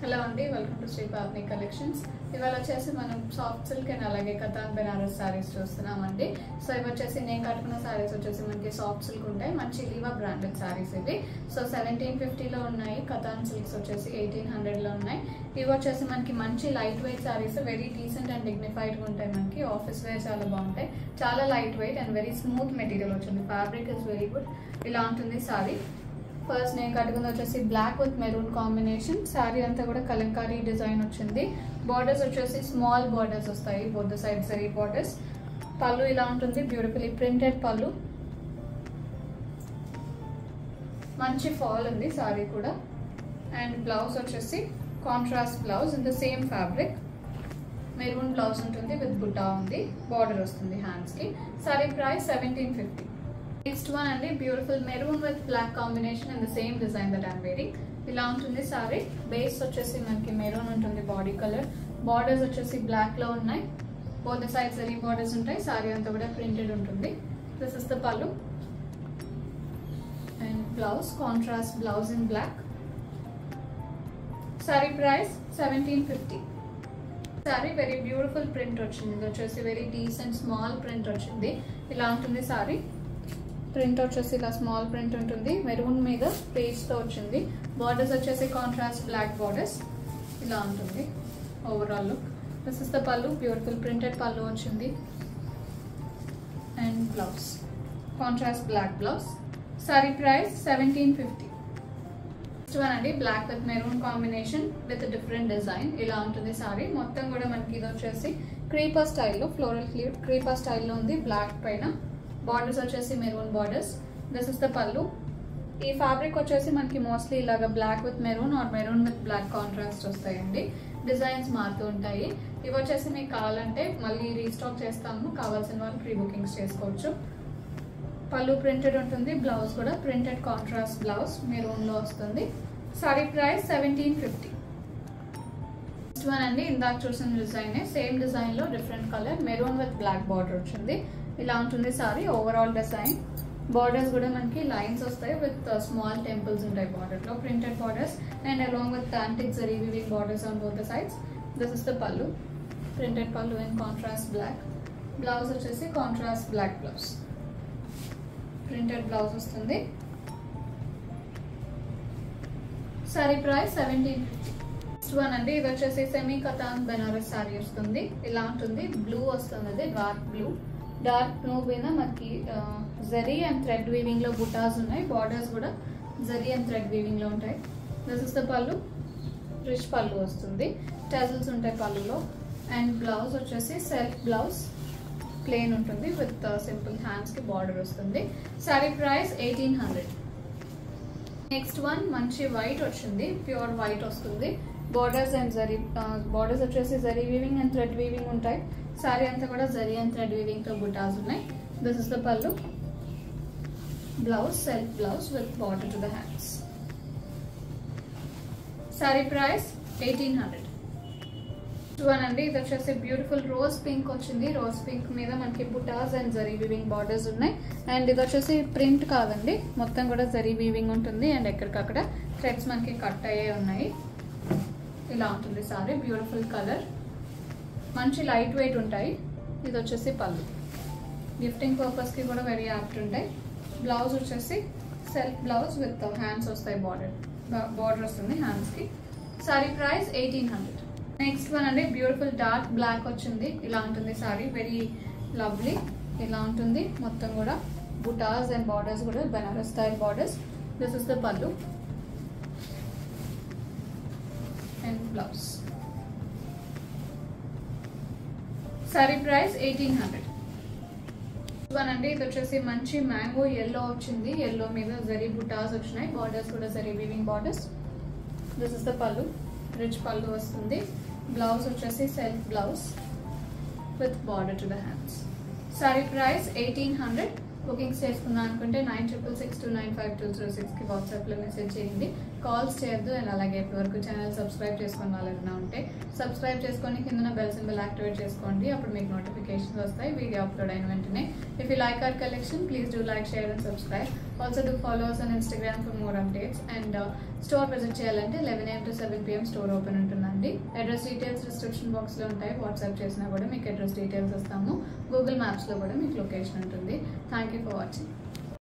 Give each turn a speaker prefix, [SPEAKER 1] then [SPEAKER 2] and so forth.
[SPEAKER 1] Hello అండి, welcome to Shri Pavani collections. ఇవాళ వచ్చేసి మనం సాఫ్ట్ సిల్క్ అండ్ అలాగే కతాన్ బెనారస్ సారీస్ చూస్తున్నామండి. సో ఇవి వచ్చేసి నేను కట్టుకున్న సారీస్ వచ్చేసి మనకి సాఫ్ట్ సిల్క్ ఉంటాయి, మంచి లీవా బ్రాండెడ్ సారీస్ ఇవి. సో 1750లో ఉన్నాయి. కతాన్ సిల్క్స్ వచ్చేసి 1800లో ఉన్నాయి. ఇవి వచ్చేసి మనకి మంచి light weight saris, very decent and డిగ్నిఫైడ్గా ఉంటాయి. మనకి ఆఫీస్ వేర్ చాలా బాగుంటాయి. చాలా light weight and very smooth material వచ్చింది. Fabric is very good. ఇలా ఉంటుంది సారీ. ఫస్ట్ నేను కట్టుకుంది వచ్చేసి black with maroon combination. Sari అంతా కూడా కలంకారీ డిజైన్ వచ్చింది. బార్డర్స్ వచ్చేసి స్మాల్ బార్డర్స్ వస్తాయి, both the side zari borders. Pallu ఇలా ఉంటుంది, బ్యూటిఫుల్లీ ప్రింటెడ్ పళ్ళు. మంచి ఫాల్ ఉంది శారీ కూడా. అండ్ బ్లౌజ్ వచ్చేసి contrast blouse in the same fabric. Maroon blouse ఉంటుంది విత్ బుట్టా ఉంది. బార్డర్ వస్తుంది హ్యాండ్స్ కి. శారీ ప్రైస్ 1750. నెక్స్ట్ వన్ అండి, beautiful maroon with black combination in the same design that I'm wearing. ఇలా ఉంటుంది సారీ. బేస్ వచ్చేసి మనకి మెరూన్ ఉంటుంది బాడీ కలర్. బార్డర్స్ వచ్చేసి బ్లాక్ లో ఉన్నాయి. బోత్ సైడ్స్ జరీ బార్డర్స్ ఉంటాయి. సారీ అంతా కూడా ప్రింటెడ్ ఉంటుంది. This is the pallu and blouse, contrast blouse in black. Sari price 1750. Sari very beautiful print వచ్చింది. ఇది వచ్చేసి వెరీ డీసెంట్ స్మాల్ ప్రింట్ వచ్చింది. ఇలా ఉంటుంది సారీ. ప్రింట్ వచ్చేసి ఇలా స్మాల్ ప్రింట్ ఉంటుంది. మెరూన్ మీద పేజ్ తో వచ్చింది. బార్డర్స్ వచ్చేసి కాంట్రాస్ట్ బ్లాక్ బార్డర్స్. ఇలా ఉంటుంది overall look. This is the pallu, beautiful printed pallu వచ్చింది. And blouse, contrast black blouse. Sari price 1750. Next one అండి, black with maroon combination with different design. ఇలా ఉంటుంది సారీ. మొత్తం కూడా మనకి ఇది వచ్చేసి క్రీపర్ స్టైల్లో, ఫ్లోరల్ క్రీపర్ స్టైల్లో ఉంది. బ్లాక్ పైన బార్డర్స్ వచ్చేసి maroon borders. This is the pallu. ఈ ఫ్యాబ్రిక్ వచ్చేసి మనకి మోస్ట్లీ ఇలాగా black with maroon or maroon with black contrast వస్తాయండి. డిజైన్స్ మారుతూ ఉంటాయి. ఇవి వచ్చేసి మీకు కావాలంటే మళ్ళీ రీస్టాక్ చేస్తాము. కావాల్సిన వాళ్ళు ప్రీ బుకింగ్స్ చేసుకోవచ్చు. పళ్ళు ప్రింటెడ్ ఉంటుంది. బ్లౌజ్ కూడా ప్రింటెడ్ కాంట్రాస్ట్ బ్లౌజ్ మెరూన్ లో వస్తుంది. సారీ ప్రైస్ 1750. నెక్స్ట్ వన్ అండి, ఇందాక చూసిన డిజైన్, సేమ్ డిజైన్ లో different colour, maroon with black border వచ్చింది. ఇలా ఉంటుంది సారీ ఓవరాల్ డిజైన్. బార్డర్స్ కూడా మనకి లైన్స్ వస్తాయి విత్ స్మాల్ టెంపుల్స్ ఉంటాయి బార్డర్ లో, printed borders and along with antique zari weaving borders on both the sides. This is the pallu, printed pallu in contrast black. Blouse వచ్చేసి contrast black blouse, printed blouse వస్తుంది. Sari price 1750. Next one అండి, ఇది వచ్చేసి semi katan Banaras sorry వస్తుంది. ఇలా ఉంటుంది. Blue వస్తుంది, అది డార్క్ బ్లూ. డార్క్ బ్లూ మీద మనకి జరీ అండ్ థ్రెడ్ వీవింగ్ లో బుటాస్ ఉన్నాయి. బార్డర్స్ కూడా జరీ అండ్ థ్రెడ్ వీవింగ్ లో ఉంటాయి. దిస్ ఇస్ ద పళ్ళు, రిచ్ పళ్ళు వస్తుంది. టెజల్స్ ఉంటాయి పళ్ళులో. అండ్ బ్లౌజ్ వచ్చేసి సెల్ఫ్ బ్లౌజ్, ప్లెయిన్ ఉంటుంది విత్ సింపుల్ హ్యాండ్స్ కి బార్డర్ వస్తుంది. సారీ ప్రైస్ 1800. నెక్స్ట్ వన్ మంచి వైట్ వచ్చింది, ప్యూర్ వైట్ వస్తుంది. బార్డర్స్ అండ్ జరీ, బార్డర్స్ వచ్చేసి zari weaving and thread weaving ఉంటాయి. సారీ అంతా కూడా జరీ అండ్ థ్రెడ్ వీవింగ్ తో బుటాస్ ఉన్నాయి. దిస్ ఇస్ ద పళ్ళు, blouse self blouse with border to the hands. Sorry price 1800. One అండి, ఇది వచ్చేసి బ్యూటిఫుల్ రోజ్ పింక్ వచ్చింది. రోజ్ పింక్ మీద మనకి బుటాస్ అండ్ జరీ వీవింగ్ బార్డర్స్ ఉన్నాయి. అండ్ ఇది వచ్చేసి ప్రింట్ కాదండి, మొత్తం కూడా జరీ వీవింగ్ ఉంటుంది. అండ్ ఎక్కడికక్కడ థ్రెడ్స్ మనకి కట్ అయ్యే ఉన్నాయి. ఇలా ఉంటుంది సారీ. బ్యూటిఫుల్ కలర్, మంచి లైట్ వెయిట్ ఉంటాయి. ఇది వచ్చేసి పళ్ళు, గిఫ్టింగ్ పర్పస్ కి కూడా వెరీ యాప్ట్ ఉంటాయి. బ్లౌజ్ వచ్చేసి సెల్ఫ్ బ్లౌజ్ విత్ హ్యాండ్స్ వస్తాయి. బార్డర్ వస్తుంది హ్యాండ్స్ కి. Sorry price 1800. నెక్స్ట్ వన్ అండి, బ్యూటిఫుల్ డార్క్ బ్లాక్ వచ్చింది. ఇలా ఉంటుంది సారీ, వెరీ లవ్లీ. ఇలా ఉంటుంది మొత్తం కూడా బుటాస్ అండ్ బార్డర్స్ కూడా Banaras style borders. This is the pallu and blouse. Sari price 1800. One అండి, ఇది వచ్చేసి మంచి మ్యాంగో ఎల్లో వచ్చింది. ఎల్లో మీద జరీ బుటాస్ వచ్చినాయి. బార్డర్స్ కూడా zari weaving borders. This is the పళ్ళు, రిచ్ పళ్ళు వస్తుంది. బ్లౌజ్ వచ్చేసి self blouse with border to the hands. Sorry price 1800. Bookings చేసుకుందాం అనుకుంటే 9662952206కి వాట్సాప్లో మెసేజ్ చేయండి. కాల్స్ చేయొద్దు. అండ్ అలాగే ఇప్పటివరకు ఛానల్ సబ్స్క్రైబ్ చేసుకుని వాళ్ళైనా ఉంటే సబ్స్క్రైబ్ చేసుకొని కింద బెల్ సింబల్ యాక్టివేట్ చేసుకోండి. అప్పుడు మీకు నోటిఫికేషన్స్ వస్తాయి వీడియో అప్లోడ్ అయిన వెంటనే. If you like our collection, please do like, share and subscribe. Also do follow us on Instagram for more updates. And store visit చేయాలంటే 11 AM to 7 PM store open ఉంటుందండి. Address details description బాక్స్లో ఉంటాయి. WhatsApp చేసినా కూడా మీకు address details ఇస్తాము. Google మ్యాప్స్లో కూడా మీకు లొకేషన్ ఉంటుంది. Thank you for watching.